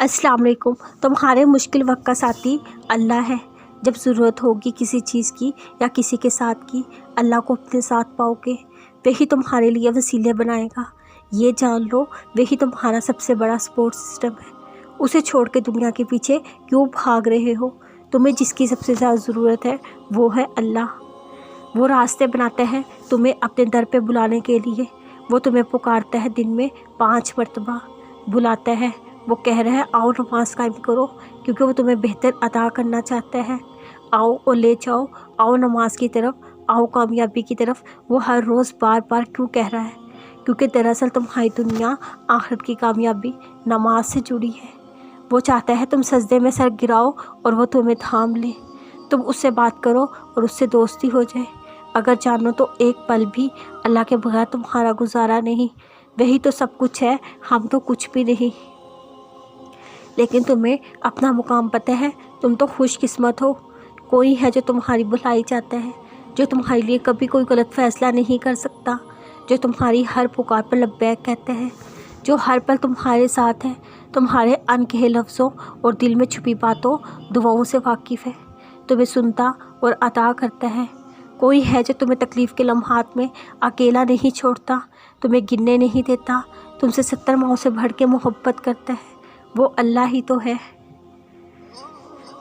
अस्सलाम वालेकुम। तुम्हारे मुश्किल वक्त का साथी अल्लाह है। जब ज़रूरत होगी किसी चीज़ की या किसी के साथ की, अल्लाह को अपने साथ पाओगे, वही तुम्हारे लिए वसीले बनाएगा। ये जान लो, वही तुम्हारा सबसे बड़ा सपोर्ट सिस्टम है। उसे छोड़ के दुनिया के पीछे क्यों भाग रहे हो? तुम्हें जिसकी सबसे ज़्यादा ज़रूरत है वो है अल्लाह। वो रास्ते बनाते हैं तुम्हें अपने दर पे बुलाने के लिए। वो तुम्हें पुकारता है दिन में 5 मरतबा बुलाता है। वो कह रहा है आओ नमाज कायम करो, क्योंकि वो तुम्हें बेहतर अदा करना चाहता है। आओ और ले जाओ, आओ नमाज की तरफ, आओ कामयाबी की तरफ। वो हर रोज़ बार बार क्यों कह रहा है? क्योंकि दरअसल तुम्हारी दुनिया आखिरत की कामयाबी नमाज से जुड़ी है। वो चाहता है तुम सजदे में सर गिराओ और वो तुम्हें थाम ले। तुम उससे बात करो और उससे दोस्ती हो जाए। अगर जानो तो एक पल भी अल्लाह के बगैर तुम्हारा गुजारा नहीं। वही तो सब कुछ है, हम तो कुछ भी नहीं। लेकिन तुम्हें अपना मुकाम पता है, तुम तो खुशकिस्मत हो। कोई है जो तुम्हारी भलाई चाहता है, जो तुम्हारे लिए कभी कोई गलत फ़ैसला नहीं कर सकता, जो तुम्हारी हर पुकार पर लब्बैक कहते हैं, जो हर पल तुम्हारे साथ है, तुम्हारे अनकहे लफ्ज़ों और दिल में छुपी बातों दुआओं से वाकिफ़ है, तुम्हें सुनता और अता करता है। कोई है जो तुम्हें तकलीफ़ के लम्हात में अकेला नहीं छोड़ता, तुम्हें गिरने नहीं देता, तुमसे 70 माओं से बढ़ के मोहब्बत करता है। वो अल्लाह ही तो है।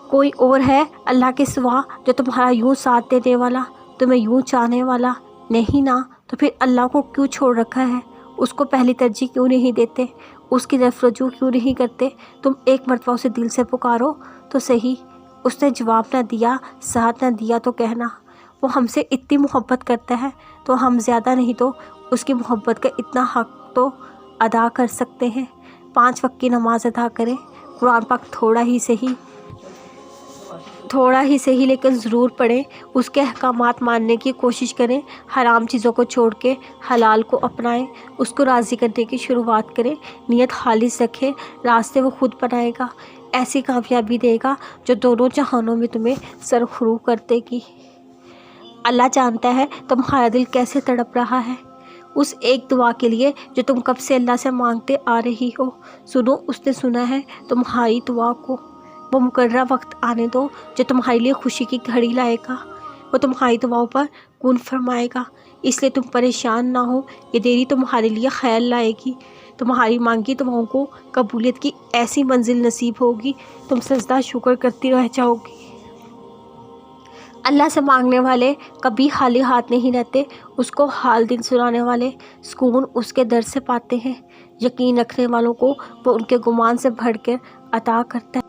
कोई और है अल्लाह के सिवा जो तुम्हारा यूँ साथ देने वाला, तुम्हें यूँ चाहने वाला? नहीं ना। तो फिर अल्लाह को क्यों छोड़ रखा है? उसको पहली तरजीह क्यों नहीं देते? उसकी तरफ रजू क्यों नहीं करते? तुम एक मरतबा उसे दिल से पुकारो तो सही। उसने जवाब ना दिया, साथ ना दिया तो कहना। वो हमसे इतनी मोहब्बत करता है तो हम ज़्यादा नहीं तो उसकी मोहब्बत का इतना हक़ तो अदा कर सकते हैं। 5 वक्त की नमाज अदा करें, कुरान पाक थोड़ा ही सही लेकिन ज़रूर पढ़ें। उसके अहकामात मानने की कोशिश करें। हराम चीज़ों को छोड़ के हलाल को अपनाएं। उसको राज़ी करने की शुरुआत करें। नियत खालिस रखें, रास्ते वो खुद बनाएगा। ऐसी कामयाबी देगा जो दोनों जहानों में तुम्हें सरखरू कर देगी। अल्लाह जानता है तुम्हारा दिल कैसे तड़प रहा है उस एक दुआ के लिए जो तुम कब से अल्लाह से मांगते आ रही हो। सुनो, उसने सुना है तुम्हारी दुआ को। वो मुकर्रर वक्त आने दो जो तुम्हारे लिए खुशी की घड़ी लाएगा। वो तुम्हारी दुआओं पर कून फरमाएगा। इसलिए तुम परेशान ना हो, ये देरी तुम्हारे लिए खैर लाएगी। तुम्हारी मांगी दुआओं को कबूलियत की ऐसी मंजिल नसीब होगी, तुम सजदा शुक्र करती रह जाओगी। अल्लाह से मांगने वाले कभी खाली हाथ नहीं रहते। उसको हाल दिन सुनाने वाले सुकून उसके दर से पाते हैं। यकीन रखने वालों को वो उनके गुमान से बढ़कर अता करता है।